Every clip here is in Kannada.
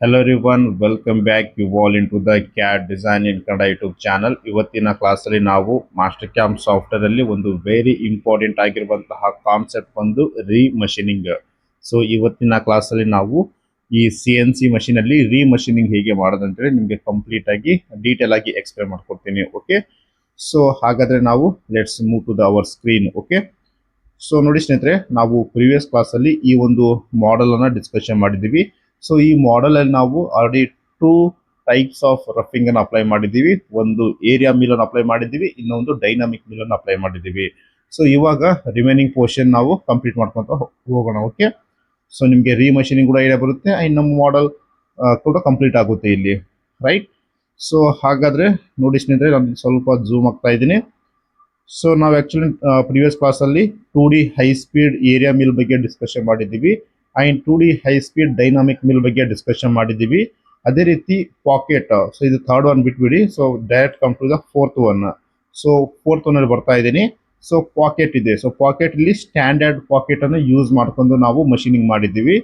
Hello everyone, welcome back you all into the CAD Design in Kannada YouTube channel. ಇವತ್ತಿನ ಕ್ಲಾಸಲ್ಲಿ ನಾವು ಮಾಸ್ಟರ್ ಕ್ಯಾಮ್ ಸಾಫ್ಟ್ವೇರ್ ಅಲ್ಲಿ ಒಂದು ವೆರಿ ಇಂಪಾರ್ಟೆಂಟ್ ಆಗಿರುವಂತಹ ಕಾನ್ಸೆಪ್ಟ್ ಬಂದು ರೀಮಷಿನಿಂಗ್. ಸೊ ಇವತ್ತಿನ ಕ್ಲಾಸಲ್ಲಿ ನಾವು ಈ CNC ಮಷೀನ್ ಅಲ್ಲಿ ರೀಮಷಿನಿಂಗ್ ಹೇಗೆ ಮಾಡೋದಂತೇಳಿ ನಿಮಗೆ ಕಂಪ್ಲೀಟ್ ಆಗಿ ಡೀಟೇಲ್ ಆಗಿ ಎಕ್ಸ್ಪ್ಲೇನ್ ಮಾಡ್ಕೊಡ್ತೀನಿ. ಓಕೆ, ಸೊ ಹಾಗಾದ್ರೆ ನಾವು let's move to the our screen. Okay, so ನೋಡಿ ಸ್ನೇಹಿತರೆ, ನಾವು ಪ್ರೀವಿಯಸ್ ಕ್ಲಾಸಲ್ಲಿ ಈ ಒಂದು ಮಾಡೆಲ್ ಅನ್ನ ಡಿಸ್ಕಷನ್ ಮಾಡಿದ್ದೀವಿ. ಸೊ ಈ ಮಾಡೆಲ್ ಅಲ್ಲಿ ನಾವು already two types of roughing ಅನ್ನು ಅಪ್ಲೈ ಮಾಡಿದ್ದೀವಿ. ಒಂದು ಏರಿಯಾ ಮಿಲ್ ಅನ್ನು ಅಪ್ಲೈ ಮಾಡಿದ್ದೀವಿ, ಇನ್ನೊಂದು ಡೈನಾಮಿಕ್ ಮಿಲ್ ಅನ್ನು ಅಪ್ಲೈ ಮಾಡಿದ್ದೀವಿ. ಸೊ ಇವಾಗ ರಿಮೈನಿಂಗ್ ಪೋರ್ಷನ್ ನಾವು ಕಂಪ್ಲೀಟ್ ಮಾಡ್ಕೊಂತ ಹೋಗೋಣ. ಓಕೆ, ಸೊ ನಿಮಗೆ ರೀಮಷಿನಿಂಗ್ ಕೂಡ ಐಡಿಯಾ ಬರುತ್ತೆ ಅಂಡ್ ನಮ್ಮ ಮಾಡೆಲ್ ಕೂಡ ಕಂಪ್ಲೀಟ್ ಆಗುತ್ತೆ ಇಲ್ಲಿ, ರೈಟ್? ಸೊ ಹಾಗಾದ್ರೆ ನೋಡಿ ಸ್ನೇಹಿತರೆ, ನಾನು ಸ್ವಲ್ಪ ಝೂಮ್ ಆಗ್ತಾ ಇದ್ದೀನಿ. ಸೊ ನಾವು ಆಕ್ಚುಲಿ ಪ್ರೀವಿಯಸ್ ಕ್ಲಾಸಲ್ಲಿ 2D high speed area mill ಬಗ್ಗೆ ಡಿಸ್ಕಷನ್ ಮಾಡಿದ್ದೀವಿ and 2D high speed dynamic mill ಬಗ್ಗೆ ಡಿಸ್ಕಷನ್ ಮಾಡಿದ್ದೀವಿ. ಅದೇ ರೀತಿ ಪಾಕೆಟ್, ಸೊ ಇದು ಥರ್ಡ್ ಒನ್ ಬಿಟ್ಬಿಡಿ. So direct come to the fourth one. So fourth one ಅಲ್ಲಿ ಬರ್ತಾ ಇದ್ದೀನಿ. ಸೊ ಪಾಕೆಟ್ ಇದೆ. ಸೊ ಪಾಕೆಟ್ ಇಲ್ಲಿ ಸ್ಟ್ಯಾಂಡರ್ಡ್ ಪಾಕೆಟ್ ಅನ್ನು ಯೂಸ್ ಮಾಡ್ಕೊಂಡು ನಾವು ಮಷೀನಿಂಗ್ ಮಾಡಿದ್ದೀವಿ.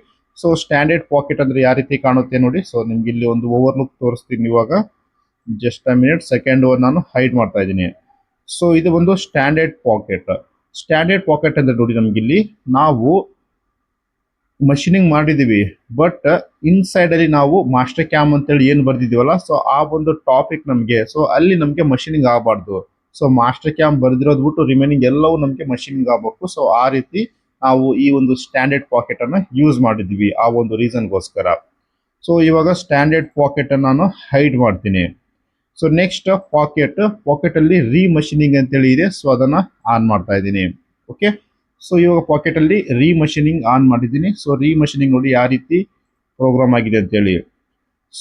ಸೊ ಸ್ಟ್ಯಾಂಡರ್ಡ್ ಪಾಕೆಟ್ ಅಂದ್ರೆ ಯಾವ ರೀತಿ ಕಾಣುತ್ತೆ ನೋಡಿ. ಸೊ ನಿಮ್ಗೆ ಇಲ್ಲಿ ಒಂದು ಓವರ್ಲುಕ್ ತೋರಿಸ್ತೀನಿ ಇವಾಗ. Just a minute, second one ನಾನು ಹೈಡ್ ಮಾಡ್ತಾ ಇದ್ದೀನಿ. ಸೊ ಇದು ಒಂದು ಸ್ಟ್ಯಾಂಡರ್ಡ್ ಪಾಕೆಟ್. ಸ್ಟ್ಯಾಂಡರ್ಡ್ ಪಾಕೆಟ್ ಅಂದ್ರೆ ನೋಡಿ, ನಮ್ಗಿಲ್ಲಿ ನಾವು ಮಷೀನಿಂಗ್ ಮಾಡಿದೀವಿ, ಬಟ್ ಇನ್ಸೈಡ್ ಅಲ್ಲಿ ನಾವು ಮಾಸ್ಟರ್ ಕ್ಯಾಮ್ ಅಂತೇಳಿ ಏನು ಬರ್ದಿದೀವಲ್ಲ, ಸೊ ಆ ಒಂದು ಟಾಪಿಕ್ ನಮಗೆ, ಸೊ ಅಲ್ಲಿ ನಮಗೆ ಮಷೀನಿಂಗ್ ಆಗಬಾರ್ದು. ಸೊ ಮಾಸ್ಟರ್ ಕ್ಯಾಮ್ ಬರ್ದಿರೋದು ಬಿಟ್ಟು ರಿಮೈನಿಂಗ್ ಎಲ್ಲವೂ ನಮಗೆ ಮಷೀನಿಂಗ್ ಆಗಬೇಕು. ಸೊ ಆ ರೀತಿ ನಾವು ಈ ಒಂದು ಸ್ಟ್ಯಾಂಡರ್ಡ್ ಪಾಕೆಟ್ ಅನ್ನ ಯೂಸ್ ಮಾಡಿದೀವಿ, ಆ ಒಂದು ರೀಸನ್ಗೋಸ್ಕರ. ಸೊ ಇವಾಗ ಸ್ಟ್ಯಾಂಡರ್ಡ್ ಪಾಕೆಟ್ ಅನ್ನು ನಾನು ಹೈಡ್ ಮಾಡ್ತೀನಿ. ಸೊ ನೆಕ್ಸ್ಟ್ ಪಾಕೆಟ್ ಅಲ್ಲಿ ರೀಮಷೀನಿಂಗ್ ಅಂತೇಳಿ ಇದೆ. ಸೊ ಅದನ್ನ ಆನ್ ಮಾಡ್ತಾ ಇದ್ದೀನಿ. ಓಕೆ, ಸೊ ಇವಾಗ ಪಾಕೆಟ್ ಅಲ್ಲಿ ರೀಮಷೀನಿಂಗ್ ಆನ್ ಮಾಡಿದ್ದೀನಿ. ಸೊ ರೀಮಷೀನಿಂಗ್ ನೋಡಿ ಯಾವ ರೀತಿ ಪ್ರೋಗ್ರಾಮ್ ಆಗಿದೆ ಅಂತೇಳಿ.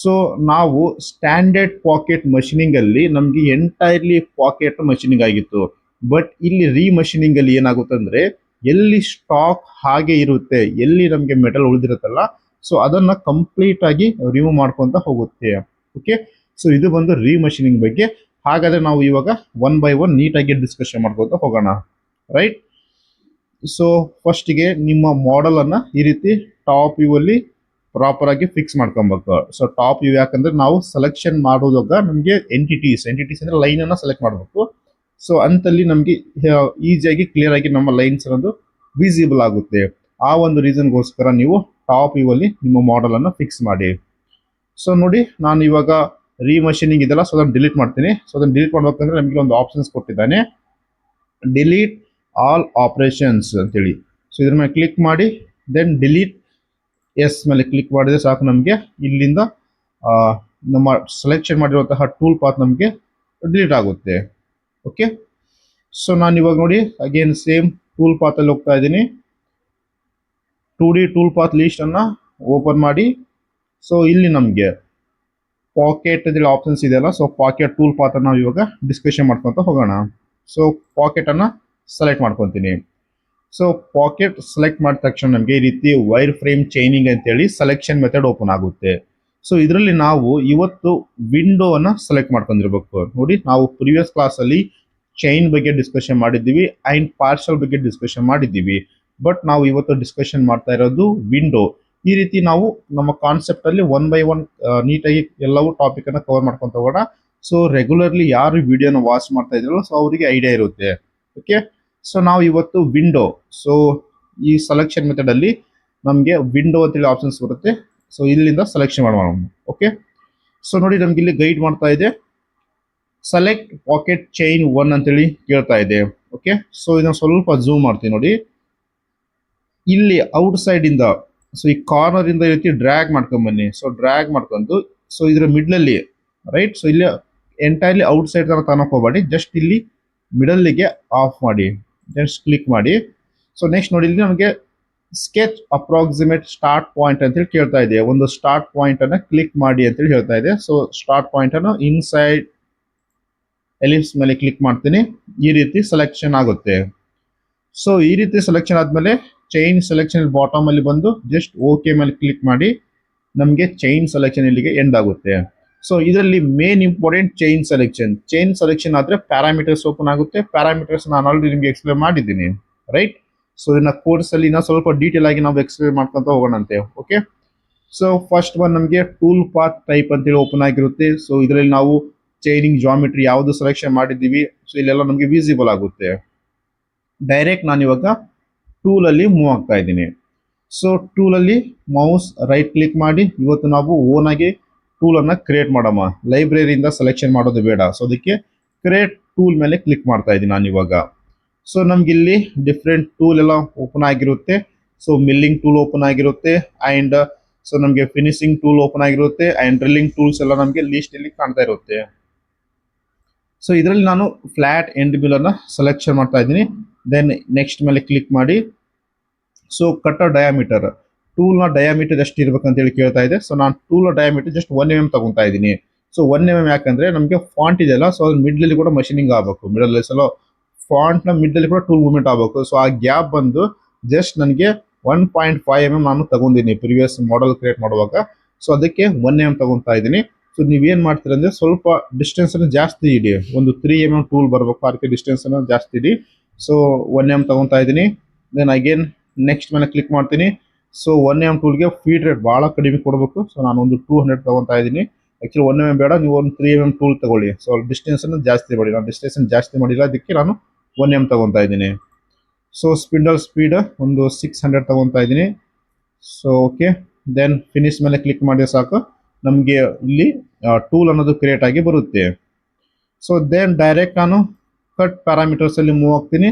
ಸೊ ನಾವು ಸ್ಟ್ಯಾಂಡರ್ಡ್ ಪಾಕೆಟ್ ಮಷೀನಿಂಗ್ ಅಲ್ಲಿ ನಮ್ಗೆ ಎಂಟೈರ್ಲಿ ಪಾಕೆಟ್ ಮಷೀನಿಂಗ್ ಆಗಿತ್ತು. ಬಟ್ ಇಲ್ಲಿ ರೀಮಷೀನಿಂಗ್ ಅಲ್ಲಿ ಏನಾಗುತ್ತೆ ಅಂದ್ರೆ, ಎಲ್ಲಿ ಸ್ಟಾಕ್ ಹಾಗೆ ಇರುತ್ತೆ, ಎಲ್ಲಿ ನಮ್ಗೆ ಮೆಟಲ್ ಉಳಿದಿರುತ್ತಲ್ಲ, ಸೊ ಅದನ್ನ ಕಂಪ್ಲೀಟ್ ಆಗಿ ರಿಮೂವ್ ಮಾಡ್ಕೊಂತ ಹೋಗುತ್ತೆ. ಓಕೆ, ಸೊ ಇದು ಬಂದು ರೀಮಷೀನಿಂಗ್ ಬಗ್ಗೆ. ಹಾಗಾದ್ರೆ ನಾವು ಇವಾಗ ಒನ್ ಬೈ ಒನ್ ನೀಟಾಗಿ ಡಿಸ್ಕಷನ್ ಮಾಡ್ಕೊಂತ ಹೋಗೋಣ, ರೈಟ್? ಸೊ ಫಸ್ಟಿಗೆ ನಿಮ್ಮ ಮಾಡೆಲ್ ಅನ್ನ ಈ ರೀತಿ ಟಾಪ್ ವ್ಯೂ ಅಲ್ಲಿ ಪ್ರಾಪರ್ ಆಗಿ ಫಿಕ್ಸ್ ಮಾಡ್ಕೊಬೇಕು. ಸೊ ಟಾಪ್ ವ್ಯೂ ಯಾಕಂದ್ರೆ ನಾವು ಸೆಲೆಕ್ಷನ್ ಮಾಡೋದಾಗ ನಮಗೆ ಎಂಟಿಟೀಸ್ ಅಂದ್ರೆ ಲೈನ್ ಅನ್ನ ಸೆಲೆಕ್ಟ್ ಮಾಡಬೇಕು. ಸೊ ಅಂತಲ್ಲಿ ನಮಗೆ ಈಸಿಯಾಗಿ ಕ್ಲಿಯರ್ ಆಗಿ ನಮ್ಮ ಲೈನ್ಸ್ ಅನ್ನೋದು ವಿಸಿಬಲ್ ಆಗುತ್ತೆ. ಆ ಒಂದು ರೀಸನ್ಗೋಸ್ಕರ ನೀವು ಟಾಪ್ ವ್ಯೂ ಅಲ್ಲಿ ನಿಮ್ಮ ಮಾಡೆಲ್ ಅನ್ನ ಫಿಕ್ಸ್ ಮಾಡಿ. ಸೊ ನೋಡಿ, ನಾನು ಇವಾಗ ರೀಮಷೀನಿಂಗ್ ಇದೆಲ್ಲ, ಸೊ ಅದನ್ನು ಡಿಲೀಟ್ ಮಾಡ್ತೀನಿ. ಸೊ ಅದನ್ನು ಡಿಲೀಟ್ ಮಾಡ್ಬೇಕಂದ್ರೆ ನಮಗೆ ಒಂದು ಆಪ್ಷನ್ಸ್ ಕೊಟ್ಟಿದ್ದಾನೆ, ಡಿಲೀಟ್ ಆಲ್ ಆಪರೇಷನ್ಸ್ ಅಂತೇಳಿ. ಸೊ ಇದ್ರ ಮೇಲೆ ಕ್ಲಿಕ್ ಮಾಡಿ ದೆನ್ ಡಿಲೀಟ್ ಎಸ್ ಮೇಲೆ ಕ್ಲಿಕ್ ಮಾಡಿದ್ರೆ ಸಾಕು. ನಮಗೆ ಇಲ್ಲಿಂದ ನಮ್ಮ ಸೆಲೆಕ್ಷನ್ ಮಾಡಿರುವಂತಹ ಟೂಲ್ ಪಾತ್ ನಮಗೆ ಡಿಲೀಟ್ ಆಗುತ್ತೆ. ಓಕೆ, ಸೊ ನಾನು ಇವಾಗ ನೋಡಿ ಅಗೇನ್ ಸೇಮ್ ಟೂಲ್ ಪಾತ್ ಅಲ್ಲಿ ಹೋಗ್ತಾ ಇದ್ದೀನಿ. 2D ಟೂಲ್ ಪಾತ್ ಲೀಸ್ಟ್ ಅನ್ನ ಓಪನ್ ಮಾಡಿ. ಸೊ ಇಲ್ಲಿ ನಮಗೆ ಪಾಕೆಟ್ ಆಪ್ಷನ್ಸ್ ಇದೆಯಲ್ಲ, ಸೊ ಪಾಕೆಟ್ ಟೂಲ್ ಪಾತ್ ನಾವು ಇವಾಗ ಡಿಸ್ಕಷನ್ ಮಾಡ್ಕೊಂತ ಹೋಗೋಣ. ಸೊ ಪಾಕೆಟ್ ಅನ್ನ ಸೆಲೆಕ್ಟ್ ಮಾಡ್ಕೊತೀನಿ. ಸೊ ಪಾಕೆಟ್ ಸೆಲೆಕ್ಟ್ ಮಾಡಿದ ತಕ್ಷಣ ನಮಗೆ ಈ ರೀತಿ ವೈರ್ ಫ್ರೇಮ್ ಚೈನಿಂಗ್ ಅಂತೇಳಿ ಸೆಲೆಕ್ಷನ್ ಮೆಥಡ್ ಓಪನ್ ಆಗುತ್ತೆ. ಸೊ ಇದರಲ್ಲಿ ನಾವು ಇವತ್ತು ವಿಂಡೋ ಅನ್ನ ಸೆಲೆಕ್ಟ್ ಮಾಡ್ಕೊಂಡಿರ್ಬೇಕು. ನೋಡಿ, ನಾವು ಪ್ರೀವಿಯಸ್ ಕ್ಲಾಸ್ ಅಲ್ಲಿ ಚೈನ್ ಬಗ್ಗೆ ಡಿಸ್ಕಷನ್ ಮಾಡಿದ್ದೀವಿ ಅಂಡ್ ಪಾರ್ಷಲ್ ಬಗ್ಗೆ ಡಿಸ್ಕಷನ್ ಮಾಡಿದ್ದೀವಿ. ಬಟ್ ನಾವು ಇವತ್ತು ಡಿಸ್ಕಷನ್ ಮಾಡ್ತಾ ಇರೋದು ವಿಂಡೋ. ಈ ರೀತಿ ನಾವು ನಮ್ಮ ಕಾನ್ಸೆಪ್ಟ್ ಅಲ್ಲಿ ಒನ್ ಬೈ ಒನ್ ನೀಟಾಗಿ ಎಲ್ಲವೂ ಟಾಪಿಕ್ ಅನ್ನ ಕವರ್ ಮಾಡ್ಕೊಂತ ಹೋಗೋಣ. ಸೊ ರೆಗ್ಯುಲರ್ಲಿ ಯಾರು ವಿಡಿಯೋನ ವಾಚ್ ಮಾಡ್ತಾ ಇದ್ರಲ್ಲ, ಸೊ ಅವರಿಗೆ ಐಡಿಯಾ ಇರುತ್ತೆ. ಓಕೆ, ಸೊ ನಾವು ಇವತ್ತು ವಿಂಡೋ, ಸೊ ಈ ಸೆಲೆಕ್ಷನ್ ಮೆಥಡ್ ಅಲ್ಲಿ ನಮಗೆ ವಿಂಡೋ ಅಂತೇಳಿ ಆಪ್ಷನ್ಸ್ ಬರುತ್ತೆ. ಸೊ ಇಲ್ಲಿಂದ ಸೆಲೆಕ್ಷನ್ ಮಾಡೋಣ. ಓಕೆ, ಸೊ ನೋಡಿ ನಮ್ಗೆ ಇಲ್ಲಿ ಗೈಡ್ ಮಾಡ್ತಾ ಇದೆ, ಸೆಲೆಕ್ಟ್ ಪಾಕೆಟ್ ಚೈನ್ 1 ಅಂತೇಳಿ ಕೇಳ್ತಾ ಇದೆ. ಓಕೆ, ಸೊ ಇದನ್ನ ಸ್ವಲ್ಪ ಝೂಮ್ ಮಾಡ್ತೀನಿ ನೋಡಿ. ಇಲ್ಲಿ ಔಟ್ ಸೈಡ್ ಇಂದ, ಸೊ ಈ ಕಾರ್ನರ್ ಇಂದ ಈ ರೀತಿ ಡ್ರ್ಯಾಗ್ ಮಾಡ್ಕೊಂಡ್ ಬನ್ನಿ. ಸೊ ಡ್ರ್ಯಾಗ್ ಮಾಡ್ಕೊಂಡು, ಸೊ ಇದ್ರ ಮಿಡ್ಲ್ ಅಲ್ಲಿ, ರೈಟ್? ಸೊ ಇಲ್ಲಿ ಎಂಟೈರ್ಲಿ ಔಟ್ ಸೈಡ್ ತರ ತನಕ ಹೋಗಬೇಡಿ, ಜಸ್ಟ್ ಇಲ್ಲಿ ಮಿಡಲ್ಗೆ ಆಫ್ ಮಾಡಿ, ಜಸ್ಟ್ ಕ್ಲಿಕ್ ಮಾಡಿ. ಸೊ ನೆಕ್ಸ್ಟ್ ನೋಡಿ, ಇಲ್ಲಿ ನಮಗೆ ಸ್ಕೆಚ್ ಅಪ್ರಾಕ್ಸಿಮೇಟ್ ಸ್ಟಾರ್ಟ್ ಪಾಯಿಂಟ್ ಅಂತೇಳಿ ಕೇಳ್ತಾ ಇದೆ. ಒಂದು ಸ್ಟಾರ್ಟ್ ಪಾಯಿಂಟ್ ಅನ್ನ ಕ್ಲಿಕ್ ಮಾಡಿ ಅಂತೇಳಿ ಹೇಳ್ತಾ ಇದೆ. ಸೊ ಸ್ಟಾರ್ಟ್ ಪಾಯಿಂಟ್ ಅನ್ನು ಇನ್ಸೈಡ್ ಎಲಿಪ್ಸ್ ಮೇಲೆ ಕ್ಲಿಕ್ ಮಾಡ್ತೀನಿ. ಈ ರೀತಿ ಸೆಲೆಕ್ಷನ್ ಆಗುತ್ತೆ. ಸೊ ಈ ರೀತಿ ಸೆಲೆಕ್ಷನ್ ಆದ್ಮೇಲೆ ಚೈನ್ ಸೆಲೆಕ್ಷನ್ ಬಾಟಮ್ ಅಲ್ಲಿ ಬಂದು ಜಸ್ಟ್ ಓಕೆ ಮೇಲೆ ಕ್ಲಿಕ್ ಮಾಡಿ. ನಮಗೆ ಚೈನ್ ಸೆಲೆಕ್ಷನ್ ಇಲ್ಲಿಗೆ ಎಂಡ್ ಆಗುತ್ತೆ. ಸೊ ಇದರಲ್ಲಿ ಮೇನ್ ಇಂಪಾರ್ಟೆಂಟ್ ಚೈನ್ ಸೆಲೆಕ್ಷನ್ ಆದ್ರೆ ಪ್ಯಾರಾಮೀಟರ್ಸ್ ಓಪನ್ ಆಗುತ್ತೆ. ಪ್ಯಾರಾಮೀಟರ್ಸ್ ನಾನು ಆಲ್ರೆಡಿ ನಿಮಗೆ ಎಕ್ಸ್ಪ್ಲೇನ್ ಮಾಡಿದ್ದೀನಿ, ರೈಟ್? ಸೊ ಇದನ್ನ ಕೋರ್ಸ್ ಅಲ್ಲಿ ಇನ್ನೂ ಸ್ವಲ್ಪ ಡೀಟೇಲ್ ಆಗಿ ನಾವು ಎಕ್ಸ್ಪ್ಲೇನ್ ಮಾಡ್ಕೊಂತ ಹೋಗೋಣಂತೆ. ಓಕೆ, ಸೊ ಫಸ್ಟ್ ಒನ್ ನಮಗೆ ಟೂಲ್ ಪಾತ್ ಟೈಪ್ ಅಂತೇಳಿ ಓಪನ್ ಆಗಿರುತ್ತೆ. ಸೊ ಇದರಲ್ಲಿ ನಾವು ಚೈನಿಂಗ್ ಜಾಮಿಟ್ರಿ ಯಾವುದು ಸೆಲೆಕ್ಷನ್ ಮಾಡಿದ್ದೀವಿ, ಸೊ ಇಲ್ಲೆಲ್ಲ ನಮಗೆ ವಿಸಿಬಲ್ ಆಗುತ್ತೆ. ಡೈರೆಕ್ಟ್ ನಾನು ಇವಾಗ ಟೂಲಲ್ಲಿ ಮೂವ್ ಆಗ್ತಾ ಇದ್ದೀನಿ. ಸೊ ಟೂಲಲ್ಲಿ ಮೌಸ್ ರೈಟ್ ಕ್ಲಿಕ್ ಮಾಡಿ ಇವತ್ತು ನಾವು ಓನಾಗಿ ಟೂಲನ್ನು ಕ್ರಿಯೇಟ್ ಮಾಡಮ್ಮ, ಲೈಬ್ರರಿಯಿಂದ ಸೆಲೆಕ್ಷನ್ ಮಾಡೋದು ಬೇಡ. ಸೊ ಅದಕ್ಕೆ ಕ್ರಿಯೇಟ್ ಟೂಲ್ ಮೇಲೆ ಕ್ಲಿಕ್ ಮಾಡ್ತಾ ಇದ್ದೀನಿ ನಾನು ಇವಾಗ. ಸೊ ನಮಗಿಲ್ಲಿ ಡಿಫ್ರೆಂಟ್ ಟೂಲ್ ಎಲ್ಲ ಓಪನ್ ಆಗಿರುತ್ತೆ. ಸೊ ಮಿಲ್ಲಿಂಗ್ ಟೂಲ್ ಓಪನ್ ಆಗಿರುತ್ತೆ ಆ್ಯಂಡ್ ಸೊ ನಮಗೆ ಫಿನಿಶಿಂಗ್ ಟೂಲ್ ಓಪನ್ ಆಗಿರುತ್ತೆ ಆ್ಯಂಡ್ ಡ್ರಿಲ್ಲಿಂಗ್ ಟೂಲ್ಸ್ ಎಲ್ಲ ನಮಗೆ ಲಿಸ್ಟಲ್ಲಿ ಕಾಣ್ತಾ ಇರುತ್ತೆ. ಸೊ ಇದರಲ್ಲಿ ನಾನು ಫ್ಲಾಟ್ ಎಂಡ್ ಮಿಲ್ಲನ್ನು ಸೆಲೆಕ್ಷನ್ ಮಾಡ್ತಾ ಇದ್ದೀನಿ. ದೆನ್ ನೆಕ್ಸ್ಟ್ ಮೇಲೆ ಕ್ಲಿಕ್ ಮಾಡಿ ಸೊ ಕಟ್ ಡಯಾಮೀಟರ್, ಟೂಲ್ನ ಡಯಾಮೀಟರ್ ಎಷ್ಟು ಇರಬೇಕಂತೇಳಿ ಕೇಳ್ತಾ ಇದೆ. ಸೊ ನಾನು ಟೂಲ್ನ ಡಯಾಮೀಟರ್ ಜಸ್ಟ್ 1 mm ತಗೊತಾ ಇದ್ದೀನಿ. ಸೊ 1 mm ಯಾಕಂದರೆ ನಮಗೆ ಫಾಂಟ್ ಇದೆಯಲ್ಲ, ಸೊ ಅದ್ರ ಮಿಡ್ಲಲ್ಲಿ ಕೂಡ ಮಷೀನಿಂಗ್ ಆಗಬೇಕು. ಮಿಡಲ್ ಸಲ ಫಾಂಟ್ನ ಮಿಡ್ಲಲ್ಲಿ ಕೂಡ ಟೂಲ್ ಮೂವ್ಮೆಂಟ್ ಆಗಬೇಕು. ಸೊ ಆ ಗ್ಯಾಪ್ ಬಂದು ಜಸ್ಟ್ ನನಗೆ 1.5 mm ನಾನು ತಗೊಂಡಿದ್ದೀನಿ ಪ್ರಿವಿಯಸ್ ಮಾಡೆಲ್ ಕ್ರಿಯೇಟ್ ಮಾಡುವಾಗ. ಸೊ ಅದಕ್ಕೆ 1 mm ತಗೊತಾ ಇದ್ದೀನಿ. ಸೊ ನೀವೇನು ಮಾಡ್ತೀರ ಅಂದರೆ ಸ್ವಲ್ಪ ಡಿಸ್ಟೆನ್ಸನ್ನು ಜಾಸ್ತಿ ಇಡಿ, ಒಂದು 3 mm ಟೂಲ್ ಬರಬೇಕು, ಅದಕ್ಕೆ ಡಿಸ್ಟೆನ್ಸನ್ನು ಜಾಸ್ತಿ ಇಡಿ. ಸೊ 1 mm ತಗೊತಾ ಇದ್ದೀನಿ. ದೆನ್ ಅಗೇನ್ ನೆಕ್ಸ್ಟ್ ಮೇಲೆ ಕ್ಲಿಕ್ ಮಾಡ್ತೀನಿ. ಸೊ 1 mm ಟೂಲ್ಗೆ ಫೀಡ್ ರೇಟ್ ಭಾಳ ಕಡಿಮೆ ಕೊಡಬೇಕು. ಸೊ ನಾನು ಒಂದು 200 ತಗೊತಾ ಇದ್ದೀನಿ. ಆ್ಯಕ್ಚುಲಿ 1 mm ಬೇಡ, ನೀವು ಒಂದು 3 mm ಟೂಲ್ ತಗೊಳ್ಳಿ. ಸೊ ಡಿಸ್ಟೆನ್ಸನ್ನು ಜಾಸ್ತಿ ಮಾಡಿ, ನಾನು ಡಿಸ್ಟೆನ್ಸನ್ನು ಜಾಸ್ತಿ ಮಾಡಿಲ್ಲ, ಅದಕ್ಕೆ ನಾನು 1 mm ತಗೊತಾ ಇದ್ದೀನಿ. ಸೊ ಸ್ಪಿಂಡಲ್ ಸ್ಪೀಡ್ ಒಂದು 600 ತಗೊತಾ ಇದ್ದೀನಿ. ಸೊ ಓಕೆ, ದೆನ್ ಫಿನಿಶ್ ಮೇಲೆ ಕ್ಲಿಕ್ ಮಾಡಿದ್ರೆ ಸಾಕು, ನಮಗೆ ಇಲ್ಲಿ ಟೂಲ್ ಅನ್ನೋದು ಕ್ರಿಯೇಟ್ ಆಗಿ ಬರುತ್ತೆ. ಸೊ ದೆನ್ ಡೈರೆಕ್ಟ್ ನಾನು ಕಟ್ ಪ್ಯಾರಾಮೀಟರ್ಸಲ್ಲಿ ಮೂವ್ ಆಗ್ತೀನಿ.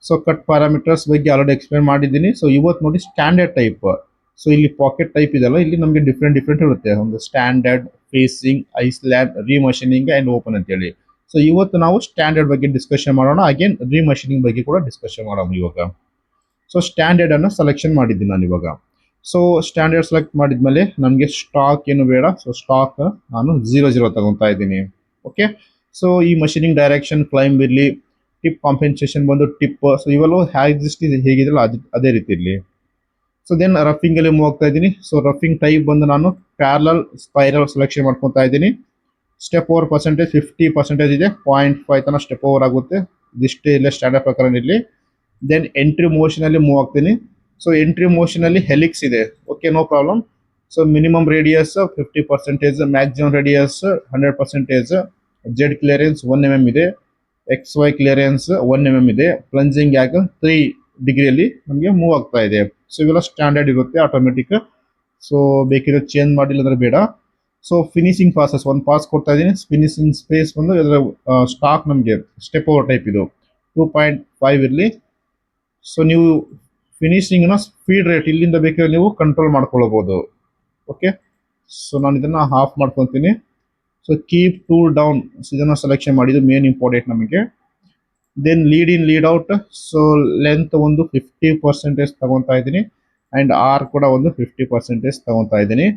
ಸೊ ಕಟ್ ಪ್ಯಾರಾಮೀಟರ್ಸ್ ಬಗ್ಗೆ ಆಲ್ರೆಡಿ ಎಕ್ಸ್ಪ್ಲೇನ್ ಮಾಡಿದ್ದೀನಿ. ಸೊ ಇವತ್ತು ನೋಡಿ ಸ್ಟ್ಯಾಂಡರ್ಡ್ ಟೈಪ್. ಸೊ ಇಲ್ಲಿ ಪಾಕೆಟ್ ಟೈಪ್ ಇದೆಯಲ್ಲ, ಇಲ್ಲಿ ನಮಗೆ ಡಿಫ್ರೆಂಟ್ ಇರುತ್ತೆ. ಒಂದು standard, facing, island, remachining and open ಅಂತೇಳಿ. ಸೊ ಇವತ್ತು ನಾವು ಸ್ಟ್ಯಾಂಡರ್ಡ್ ಬಗ್ಗೆ ಡಿಸ್ಕಷನ್ ಮಾಡೋಣ, ಅಗೇನ್ ರೀಮಷಿನಿಂಗ್ ಬಗ್ಗೆ ಕೂಡ ಡಿಸ್ಕಷನ್ ಮಾಡೋಣ ಇವಾಗ. ಸೊ ಸ್ಟ್ಯಾಂಡರ್ಡನ್ನು ಸೆಲೆಕ್ಷನ್ ಮಾಡಿದ್ದೀನಿ ನಾನು ಇವಾಗ. ಸೊ ಸ್ಟ್ಯಾಂಡರ್ಡ್ ಸೆಲೆಕ್ಟ್ ಮಾಡಿದ್ಮೇಲೆ ನನಗೆ ಸ್ಟಾಕ್ ಏನು ಬೇಡ. ಸೊ ಸ್ಟಾಕ್ ನಾನು 0 ತಗೊತಾ ಇದ್ದೀನಿ. ಓಕೆ, ಸೊ ಈ ಮಷೀನಿಂಗ್ ಡೈರೆಕ್ಷನ್ ಕ್ಲೈಂಬ್ ಇರಲಿ, ಟಿಪ್ ಕಾಂಪೆನ್ಸೇಷನ್ ಬಂದು ಟಿಪ್, ಸೊ ಇವೆಲ್ಲವೂ ಹೇಗಿದೆಯಲ್ಲ ಅದೇ ರೀತಿ ಇರಲಿ. ಸೊ ದೆನ್ ರಫಿಂಗಲ್ಲಿ ಮೂವ್ ಆಗ್ತಾ ಇದ್ದೀನಿ. ಸೊ ರಫಿಂಗ್ ಟೈಪ್ ಬಂದು ನಾನು ಪ್ಯಾರಲಲ್ ಸ್ಪೈರಲ್ ಸೆಲೆಕ್ಷನ್ ಮಾಡ್ಕೊತಾ ಇದ್ದೀನಿ. ಸ್ಟೆಪ್ ಓವರ್ ಪರ್ಸೆಂಟೇಜ್ 50% ಇದೆ, 0.5 ತನಕ ಸ್ಟೆಪ್ ಓವರ್ ಆಗುತ್ತೆ. ಇದಿಷ್ಟೇ ಇಲ್ಲ ಸ್ಟ್ಯಾಂಡರ್ಡ್ ಪ್ರಕಾರ ಇರಲಿ. ದೆನ್ ಎಂಟ್ರಿ ಮೋಷನಲ್ಲಿ ಮೂವ್ ಆಗ್ತೀನಿ. ಸೊ ಎಂಟ್ರಿ ಮೋಷನಲ್ಲಿ ಹೆಲಿಕ್ಸ್ ಇದೆ, okay, no problem. So minimum radius 50%, maximum radius 100%, Z clearance 1 mm ಇದೆ, XY ಕ್ಲಿಯರೆನ್ಸ್ 1 mm ಇದೆ, ಪ್ಲಂಜಿಂಗ್ ಆ್ಯಂಗಲ್ 3 ಡಿಗ್ರಿಯಲ್ಲಿ ನಮಗೆ ಮೂವ್ ಆಗ್ತಾ ಇದೆ. ಸೊ ಇವೆಲ್ಲ ಸ್ಟ್ಯಾಂಡರ್ಡ್ ಇರುತ್ತೆ ಆಟೋಮೆಟಿಕ್. ಸೊ ಬೇಕಿದ್ರೆ ಚೇಂಜ್ ಮಾಡಿಲ್ಲ ಅಂದರೆ ಬೇಡ. ಸೊ ಫಿನಿಶಿಂಗ್ ಪಾಸಸ್ ಒಂದು ಪಾಸ್ ಕೊಡ್ತಾ ಇದ್ದೀನಿ. ಫಿನಿಶಿಂಗ್ ಸ್ಪೇಸ್ ಬಂದು ಇದರ ಸ್ಟಾಕ್ ನಮಗೆ ಸ್ಟೆಪ್ ಓವರ್ ಟೈಪ್ ಇದು 2.5 ಇರಲಿ. ಸೊ ನೀವು ಫಿನಿಶಿಂಗ್ನ ಸ್ಪೀಡ್ ರೇಟ್ ಇಲ್ಲಿಂದ ಬೇಕಾದ್ರೆ ನೀವು ಕಂಟ್ರೋಲ್ ಮಾಡ್ಕೊಳ್ಬೋದು. ಓಕೆ, ಸೊ ನಾನು ಇದನ್ನು ಆಫ್ ಮಾಡ್ಕೊತೀನಿ. ಸೊ ಕೀಪ್ ಟೂಲ್ ಡೌನ್, ಇದನ್ನು ಸೆಲೆಕ್ಷನ್ ಮಾಡಿದ್ದು ಮೇನ್ ಇಂಪಾರ್ಟೆಂಟ್ ನಮಗೆ. Then lead in lead out, so length ಒಂದು 50% ತಗೊತಾ ಇದ್ದೀನಿ ಆ್ಯಂಡ್ ಆರ್ ಕೂಡ ಒಂದು 50% ತಗೊತಾ ಇದ್ದೀನಿ.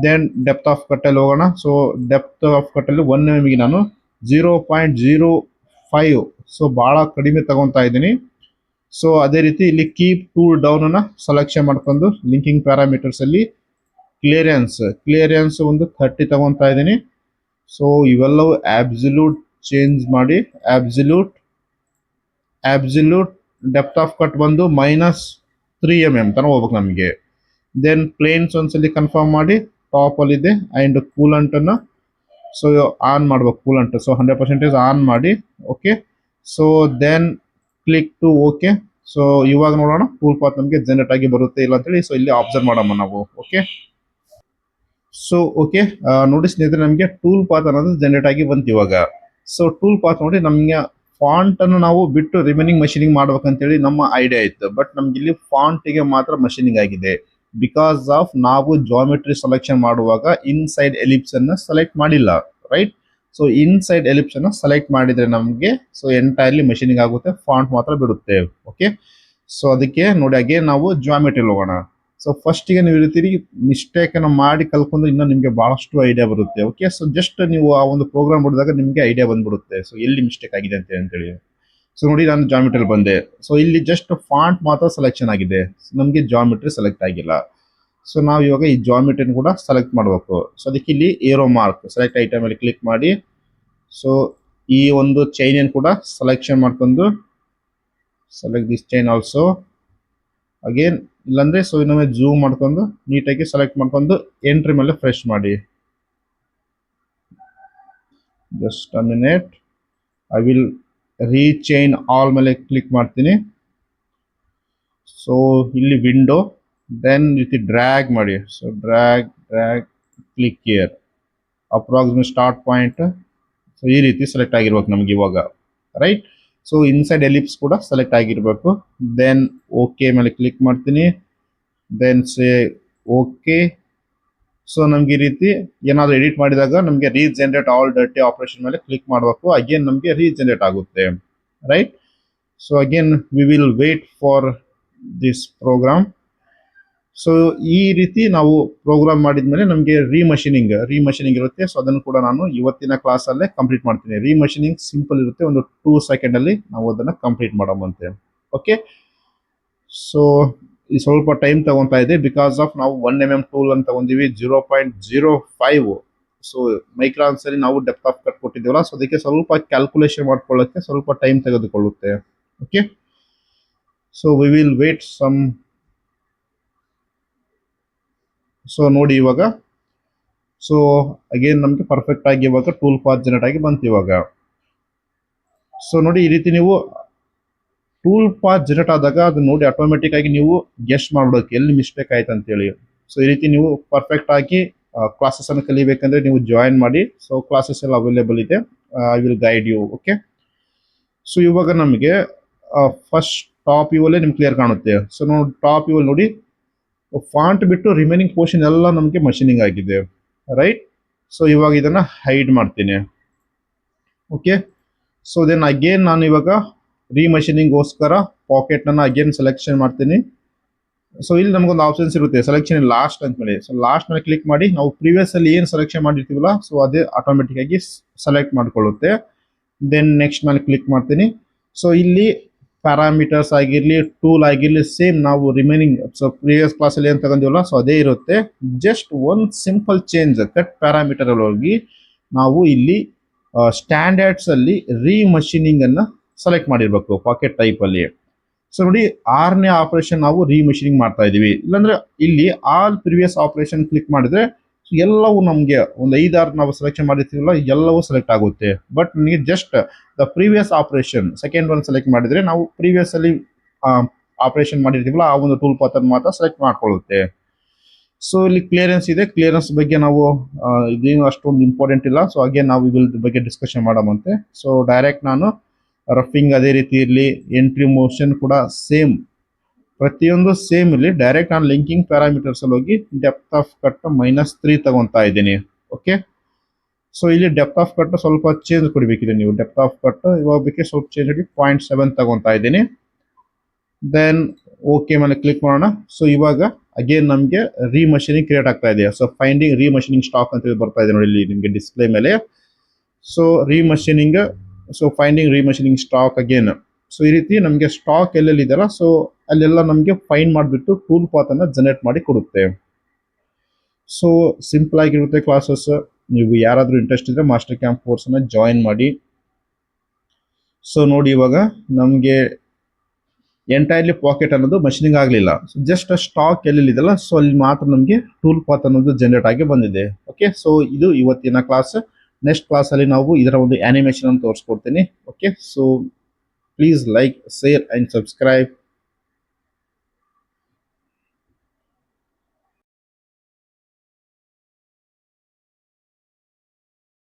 ದೆನ್ ಡೆಪ್ತ್ ಆಫ್ ಕಟ್ಟಲ್ಲಿ ಹೋಗೋಣ. ಸೊ ಡೆಪ್ತ್ ಆಫ್ ಕಟ್ಟಲ್ಲಿ 1 mm ನಾನು 0.05, ಸೊ ಭಾಳ ಕಡಿಮೆ ತಗೊತಾ ಇದ್ದೀನಿ. ಸೊ ಅದೇ ರೀತಿ ಇಲ್ಲಿ ಕೀಪ್ ಟೂಲ್ ಡೌನನ್ನು ಸೆಲೆಕ್ಷನ್ ಮಾಡ್ಕೊಂಡು ಲಿಂಕಿಂಗ್ ಪ್ಯಾರಾಮೀಟರ್ಸಲ್ಲಿ ಕ್ಲಿಯರೆನ್ಸ್ ಒಂದು 30 ತಗೊತಾ ಇದ್ದೀನಿ. ಸೊ ಇವೆಲ್ಲವೂ ಆಬ್ಸಲ್ಯೂಟ್ ಚೇಂಜ್ ಮಾಡಿ, ಆಬ್ಸಲ್ಯೂಟ್ ಡೆಪ್ತ್ ಆಫ್ ಕಟ್ ಬಂದು -3 mm ತನಕ ಹೋಗ್ಬೇಕು ನಮಗೆ. ದೆನ್ ಪ್ಲೇನ್ಸ್ ಒಂದ್ಸಲಿ ಕನ್ಫರ್ಮ್ ಮಾಡಿ, ಟಾಪಲ್ಲಿದೆ ಆ್ಯಂಡ್ ಕೂಲಂಟನ್ನು ಸೊ ಆನ್ ಮಾಡ್ಬೇಕು. ಕೂಲಂಟ್ ಸೊ 100% ಆನ್ ಮಾಡಿ. Okay, so then click to okay. So ಇವಾಗ ನೋಡೋಣ ಟೂಲ್ ಪಾತ್ ನಮಗೆ ಜನರೇಟ್ ಆಗಿ ಬರುತ್ತೆ ಇಲ್ಲ ಅಂತೇಳಿ. ಸೊ ಇಲ್ಲಿ ಅಬ್ಸರ್ವ್ ಮಾಡಮ್ಮ ನಾವು. ಓಕೆ, ಸೊ ಓಕೆ, ನೋಡಿ ಸ್ನೇಹಿತರೆ, ನಮಗೆ ಟೂಲ್ ಪಾತ್ ಅನ್ನೋದು ಜನರೇಟ್ ಆಗಿ ಬಂತು ಇವಾಗ. ಸೊ ಟೂಲ್ ಪಾತ್ ನೋಡಿ, ನಮಗೆ ಫಾಂಟನ್ನು ನಾವು ಬಿಟ್ಟು ರಿಮೈನಿಂಗ್ ಮಷೀನಿಂಗ್ ಮಾಡ್ಬೇಕಂತೇಳಿ ನಮ್ಮ ಐಡಿಯಾ ಇತ್ತು. ಬಟ್ ನಮ್ಗೆ ಇಲ್ಲಿ ಫಾಂಟಿಗೆ ಮಾತ್ರ ಮಷೀನಿಂಗ್ ಆಗಿದೆ ಬಿಕಾಸ್ ಆಫ್ ನಾವು ಜಾಮೆಟ್ರಿ ಸೆಲೆಕ್ಷನ್ ಮಾಡುವಾಗ ಇನ್ಸೈಡ್ ಎಲಿಪ್ಸನ್ನು ಸೆಲೆಕ್ಟ್ ಮಾಡಿಲ್ಲ, ರೈಟ್. ಸೊ ಇನ್ಸೈಡ್ ಎಲಿಪ್ಸನ್ನು ಸೆಲೆಕ್ಟ್ ಮಾಡಿದರೆ ನಮಗೆ ಸೊ ಎಂಟೈರ್ಲಿ ಮಷೀನಿಂಗ್ ಆಗುತ್ತೆ, ಫಾಂಟ್ ಮಾತ್ರ ಬಿಡುತ್ತೆ. ಓಕೆ, ಸೊ ಅದಕ್ಕೆ ನೋಡಿ ಅಗೇನ್ ನಾವು ಜಾಮೆಟ್ರಿ ಹೋಗೋಣ. ಸೊ ಫಸ್ಟಿಗೆ ನೀವು ಇರ್ತೀರಿ ಮಿಸ್ಟೇಕನ್ನು ಮಾಡಿ ಕಲ್ಕೊಂಡ್ರೆ ಇನ್ನೂ ನಿಮಗೆ ಭಾಳಷ್ಟು ಐಡಿಯಾ ಬರುತ್ತೆ. ಓಕೆ, ಸೊ ಜಸ್ಟ್ ನೀವು ಆ ಒಂದು ಪ್ರೋಗ್ರಾಮ್ ಬಿಡಿದಾಗ ನಿಮಗೆ ಐಡಿಯಾ ಬಂದ್ಬಿಡುತ್ತೆ ಸೊ ಎಲ್ಲಿ ಮಿಸ್ಟೇಕ್ ಆಗಿದೆ ಅಂತೇಳಿ. ಸೊ ನೋಡಿ ನಾನು ಜಾಮೆಟ್ರಿ ಬಂದೆ. ಸೊ ಇಲ್ಲಿ ಜಸ್ಟ್ ಫಾಂಟ್ ಮಾತ್ರ ಸೆಲೆಕ್ಷನ್ ಆಗಿದೆ, ನಮಗೆ ಜಾಮೆಟ್ರಿ ಸೆಲೆಕ್ಟ್ ಆಗಿಲ್ಲ. ಸೊ ನಾವು ಇವಾಗ ಈ ಜಾಮೆಟ್ರಿನ ಕೂಡ ಸೆಲೆಕ್ಟ್ ಮಾಡಬೇಕು. ಸೊ ಅದಕ್ಕೆ ಇಲ್ಲಿ ಏರೋ ಮಾರ್ಕ್ ಸೆಲೆಕ್ಟ್ ಐಟಮ್ ಅಲ್ಲಿ ಕ್ಲಿಕ್ ಮಾಡಿ, ಸೊ ಈ ಒಂದು ಚೈನ್ ಕೂಡ ಸೆಲೆಕ್ಷನ್ ಮಾಡ್ಕೊಂಡು select this chain also. Again ಇಲ್ಲಾಂದರೆ ಸೊ ಇನ್ನೊಮ್ಮೆ ಜೂಮ್ ಮಾಡ್ಕೊಂಡು ನೀಟಾಗಿ ಸೆಲೆಕ್ಟ್ ಮಾಡ್ಕೊಂಡು ಎಂಟ್ರಿ ಮೇಲೆ ಫ್ರೆಶ್ ಮಾಡಿ. Just a minute, I will rechain all ಮೇಲೆ ಕ್ಲಿಕ್ ಮಾಡ್ತೀನಿ. ಸೊ ಇಲ್ಲಿ ವಿಂಡೋ, ದೆನ್ ರೀತಿ ಡ್ರ್ಯಾಗ್ ಮಾಡಿ. So drag click here, approximate start point. So ಈ ರೀತಿ ಸೆಲೆಕ್ಟ್ ಆಗಿರ್ಬೇಕು ನಮ್ಗೆ ಇವಾಗ, ರೈಟ್. ಸೊ ಇನ್ಸೈಡ್ ಎಲಿಪ್ಸ್ ಕೂಡ ಸೆಲೆಕ್ಟ್ ಆಗಿರಬೇಕು. ದೆನ್ ಓಕೆ ಮೇಲೆ ಕ್ಲಿಕ್ ಮಾಡ್ತೀನಿ. Then say okay. ಸೊ ನಮ್ಗೆ ಈ ರೀತಿ ಏನಾದರೂ ಎಡಿಟ್ ಮಾಡಿದಾಗ ನಮಗೆ ರೀಜೆನ್ರೇಟ್ ಆಲ್ ಡರ್ಟಿ ಆಪರೇಷನ್ ಮೇಲೆ ಕ್ಲಿಕ್ ಮಾಡಬೇಕು. ಅಗೇನ್ ನಮಗೆ ರೀಜೆನ್ರೇಟ್ ಆಗುತ್ತೆ, right. So again we will wait for this program. So ಈ ರೀತಿ ನಾವು ಪ್ರೋಗ್ರಾಮ್ ಮಾಡಿದ್ಮೇಲೆ ನಮಗೆ ರೀಮಷಿನಿಂಗ್ ಇರುತ್ತೆ. ಸೊ ಅದನ್ನು ಕೂಡ ನಾನು ಇವತ್ತಿನ ಕ್ಲಾಸಲ್ಲೇ ಕಂಪ್ಲೀಟ್ ಮಾಡ್ತೀನಿ. ರೀಮಷಿನಿಂಗ್ ಸಿಂಪಲ್ ಇರುತ್ತೆ, ಒಂದು 2 ಸೆಕೆಂಡಲ್ಲಿ ನಾವು ಅದನ್ನು ಕಂಪ್ಲೀಟ್ ಮಾಡೋವಂತೆ. ಓಕೆ, ಸೊ ಈ ಸ್ವಲ್ಪ ಟೈಮ್ ತಗೊತಾ ಇದೆ ಬಿಕಾಸ್ ಆಫ್ ನಾವು 1mm ಟೂಲ್ ಅಂತ ತಗೊಂಡಿವಿ, 0.05. ಸೊ ಮೈಕ್ರಾನ್ಸ್ ಅಲ್ಲಿ ನಾವು ಡೆಪ್ತ್ ಆಫ್ ಕಟ್ ಕೊಟ್ಟಿದ್ದೀವಲ್ಲ, ಸೊ ಅದಕ್ಕೆ ಸ್ವಲ್ಪ ಕ್ಯಾಲ್ಕುಲೇಷನ್ ಮಾಡ್ಕೊಳ್ಳೋಕ್ಕೆ ಸ್ವಲ್ಪ ಟೈಮ್ ತೆಗೆದುಕೊಳ್ಳುತ್ತೆ. Okay, so we will wait some. So ನೋಡಿ ಇವಾಗ, ಸೊ ಅಗೇನ್ ನಮಗೆ ಪರ್ಫೆಕ್ಟ್ ಆಗಿ ಇವಾಗ ಟೂಲ್ ಪಾತ್ ಜನರೇಟ್ ಆಗಿ ಬಂತು ಇವಾಗ. ಸೊ ನೋಡಿ ಈ ರೀತಿ ನೀವು ಟೂಲ್ ಪಾತ್ ಜನರೇಟ್ ಆದಾಗ ಅದು ನೋಡಿ ಆಟೋಮೆಟಿಕ್ ಆಗಿ ನೀವು ಗೆಸ್ಟ್ ಮಾಡ್ಬಿಡೋಕೆ ಎಲ್ಲಿ ಮಿಸ್ಟೇಕ್ ಆಯ್ತು ಅಂತೇಳಿ. ಸೊ ಈ ರೀತಿ ನೀವು ಪರ್ಫೆಕ್ಟ್ ಆಗಿ ಕ್ಲಾಸಸ್ ಅನ್ನು ಕಲಿಬೇಕಂದ್ರೆ ನೀವು ಜಾಯಿನ್ ಮಾಡಿ. ಸೊ ಕ್ಲಾಸಸ್ ಎಲ್ಲ ಅವೈಲೇಬಲ್ ಇದೆ, I will guide you. Okay, so ಇವಾಗ ನಮಗೆ ಫಸ್ಟ್ ಟಾಪ್ ಇವಲ್ಲೇ ನಿಮ್ಗೆ ಕ್ಲಿಯರ್ ಕಾಣುತ್ತೆ. ಸೊ ನೋಡಿ ಟಾಪ್ ಇವಲ್ಲಿ ನೋಡಿ ಫಾಂಟ್ ಬಿಟ್ಟು ರಿಮೈನಿಂಗ್ ಪೋರ್ಷನ್ ಎಲ್ಲ ನಮಗೆ ಮಷೀನಿಂಗ್ ಆಗಿದೆ, ರೈಟ್. ಸೊ ಇವಾಗ ಇದನ್ನ ಹೈಡ್ ಮಾಡ್ತೀನಿ. ಓಕೆ, ಸೊ ದೆನ್ ಅಗೇನ್ ನಾನು ಇವಾಗ ರೀಮಷೀನಿಂಗ್ಗೋಸ್ಕರ ಪಾಕೆಟ್ನ ಅಗೇನ್ ಸೆಲೆಕ್ಷನ್ ಮಾಡ್ತೀನಿ. ಸೊ ಇಲ್ಲಿ ನಮಗೊಂದು ಆಪ್ಷನ್ಸ್ ಇರುತ್ತೆ, ಸೆಲೆಕ್ಷನ್ ಲಾಸ್ಟ್ ಅಂತ ಹೇಳಿ. ಸೊ ಲಾಸ್ಟ್ ಮೇಲೆ ಕ್ಲಿಕ್ ಮಾಡಿ ನಾವು ಪ್ರೀವಿಯಸ್ ಅಲ್ಲಿ ಏನು ಸೆಲೆಕ್ಷನ್ ಮಾಡಿರ್ತೀವಲ್ಲ, ಸೊ ಅದೇ ಆಟೋಮೆಟಿಕ್ ಆಗಿ ಸೆಲೆಕ್ಟ್ ಮಾಡ್ಕೊಳ್ಳುತ್ತೆ. ದೆನ್ ನೆಕ್ಸ್ಟ್ ಮೇಲೆ ಕ್ಲಿಕ್ ಮಾಡ್ತೀನಿ. ಸೊ ಇಲ್ಲಿ ಪ್ಯಾರಾಮೀಟರ್ಸ್ ಆಗಿರಲಿ, ಟೂಲ್ ಆಗಿರಲಿ, ಸೇಮ್ ನಾವು ರಿಮೈನಿಂಗ್ ಸೊ ಪ್ರೀವಿಯಸ್ ಕ್ಲಾಸಲ್ಲಿ ಏನು ತಗೊಂಡಿವಲ್ಲ, ಸೊ ಅದೇ ಇರುತ್ತೆ. ಜಸ್ಟ್ ಒಂದು ಸಿಂಪಲ್ ಚೇಂಜ್, ಕಟ್ ಪ್ಯಾರಾಮೀಟರ್ ಅಲ್ಲಿ ಹೋಗಿ ನಾವು ಇಲ್ಲಿ ಸ್ಟ್ಯಾಂಡರ್ಡ್ಸ್ ಅಲ್ಲಿ ರೀಮಷೀನಿಂಗ್ ಅನ್ನ ಸೆಲೆಕ್ಟ್ ಮಾಡಿರ್ಬೇಕು ಪಾಕೆಟ್ ಟೈಪ್ ಅಲ್ಲಿ. ಸೊ ನೋಡಿ 6ನೇ ಆಪರೇಷನ್ ನಾವು ರೀಮಷೀನಿಂಗ್ ಮಾಡ್ತಾ ಇದೀವಿ. ಇಲ್ಲಾಂದ್ರೆ ಇಲ್ಲಿ ಆಲ್ ಪ್ರಿವಿಯಸ್ ಆಪರೇಷನ್ ಕ್ಲಿಕ್ ಮಾಡಿದ್ರೆ ಎಲ್ಲವೂ ನಮಗೆ ಒಂದು 5-6 ನಾವು ಸೆಲೆಕ್ಷನ್ ಮಾಡಿರ್ತೀವಲ್ಲ ಎಲ್ಲವೂ ಸೆಲೆಕ್ಟ್ ಆಗುತ್ತೆ. ಬಟ್ ನಿಮಗೆ just the previous operation second one select ಮಾಡಿದ್ರೆ ನಾವು ಪ್ರೀವಿಯಸ್ ಅಲ್ಲಿ ಆಪರೇಷನ್ ಮಾಡಿರ್ತೀವಲ್ಲ ಆ ಒಂದು ಟೂಲ್ ಪಾತ್ ಅನ್ನು ಮಾತ್ರ ಸೆಲೆಕ್ಟ್ ಮಾಡ್ಕೊಳ್ಳುತ್ತೆ. ಸೊ ಇಲ್ಲಿ ಕ್ಲಿಯರೆನ್ಸ್ ಇದೆ, ಕ್ಲಿಯರೆನ್ಸ್ ಬಗ್ಗೆ ನಾವು ಇದೇನು ಅಷ್ಟೊಂದು ಇಂಪಾರ್ಟೆಂಟ್ ಇಲ್ಲ. ಸೊ ಹಾಗೆ ನಾವು ಇದ್ರ ಬಗ್ಗೆ ಡಿಸ್ಕಷನ್ ಮಾಡೋವಂತೆ. ಸೊ ಡೈರೆಕ್ಟ್ ನಾನು ರಫಿಂಗ್ ಅದೇ ರೀತಿ ಇರಲಿ, ಎಂಟ್ರಿ ಮೋಷನ್ ಕೂಡ ಸೇಮ್, ಪ್ರತಿಯೊಂದು ಸೇಮ್ ಇಲ್ಲಿ. ಡೈರೆಕ್ಟ್ ನಾನು ಲಿಂಕಿಂಗ್ ಪ್ಯಾರಾಮೀಟರ್ಸ್ ಅಲ್ಲಿ ಹೋಗಿ ಡೆಪ್ತ್ ಆಫ್ ಕಟ್ -3 ತಗೊಂತಾ ಇದ್ದೀನಿ. ಓಕೆ, ಸೊ ಇಲ್ಲಿ ಡೆಪ್ತ್ ಆಫ್ ಕಟ್ ಸ್ವಲ್ಪ ಚೇಂಜ್ ಕೊಡಬೇಕಿದೆ ನೀವು. ಡೆಪ್ತ್ ಆಫ್ ಕಟ್ ಇವಾಗ ಬೇಕೆ ಸ್ವಲ್ಪ ಚೇಂಜ್ ಮಾಡಿ 0.7 ತಗೊಂತಾ ಇದ್ದೀನಿ. ದೆನ್ ಓಕೆ ಮೇಲೆ ಕ್ಲಿಕ್ ಮಾಡೋಣ. ಸೊ ಇವಾಗ ಅಗೇನ್ ನಮಗೆ ರೀಮಷೀನಿಂಗ್ ಕ್ರಿಯೇಟ್ ಆಗ್ತಾ ಇದೆ. ಸೊ ಫೈಂಡಿಂಗ್ ರೀಮಷೀನಿಂಗ್ ಸ್ಟಾಕ್ ಅಂತ ಹೇಳಿ ಬರ್ತಾ ಇದೆ ನೋಡಿ ಇಲ್ಲಿ ನಿಮಗೆ ಡಿಸ್ಪ್ಲೇ ಮೇಲೆ. So remachining, so finding remachining stock again. So ಈ ರೀತಿ ನಮಗೆ ಸ್ಟಾಕ್ ಎಲ್ಲೆಲ್ಲಿ ಇದೆಯಲ್ಲ, ಸೊ ಅಲ್ಲೆಲ್ಲ ನಮಗೆ ಫೈಂಡ್ ಮಾಡಿಬಿಟ್ಟು ಟೂಲ್ ಪಾತ್ ಅನ್ನ ಜನರೇಟ್ ಮಾಡಿ ಕೊಡುತ್ತೆ. ಸೊ ಸಿಂಪಲ್ ಆಗಿರುತ್ತೆ ಕ್ಲಾಸಸ್. ನೀವು ಯಾರಾದರೂ ಇಂಟ್ರೆಸ್ಟ್ ಇದ್ರೆ ಮಾಸ್ಟರ್ ಕ್ಯಾಂಪ್ ಕೋರ್ಸ್ ಅನ್ನ ಜಾಯಿನ್ ಮಾಡಿ. ಸೊ ನೋಡಿ ಇವಾಗ ನಮಗೆ ಎಂಟೈರ್ಲಿ ಪಾಕೆಟ್ ಅನ್ನೋದು ಮಷೀನಿಂಗ್ ಆಗಲಿಲ್ಲ. ಜಸ್ಟ್ ಸ್ಟಾಕ್ ಎಲ್ಲೆಲ್ಲಿ ಇದೆಯಲ್ಲ, ಸೊ ಅಲ್ಲಿ ಮಾತ್ರ ನಮಗೆ ಟೂಲ್ ಪಾತ್ ಅನ್ನೋದು ಜನರೇಟ್ ಆಗಿ ಬಂದಿದೆ. ಓಕೆ, ಸೊ ಇದು ಇವತ್ತಿನ ಕ್ಲಾಸ್. ನೆಕ್ಸ್ಟ್ ಕ್ಲಾಸಲ್ಲಿ ನಾವು ಇದರ ಒಂದು ಆನಿಮೇಷನ್ ಅನ್ನು ತೋರಿಸ್ಕೊಡ್ತೀನಿ. Okay, so please like, share and subscribe.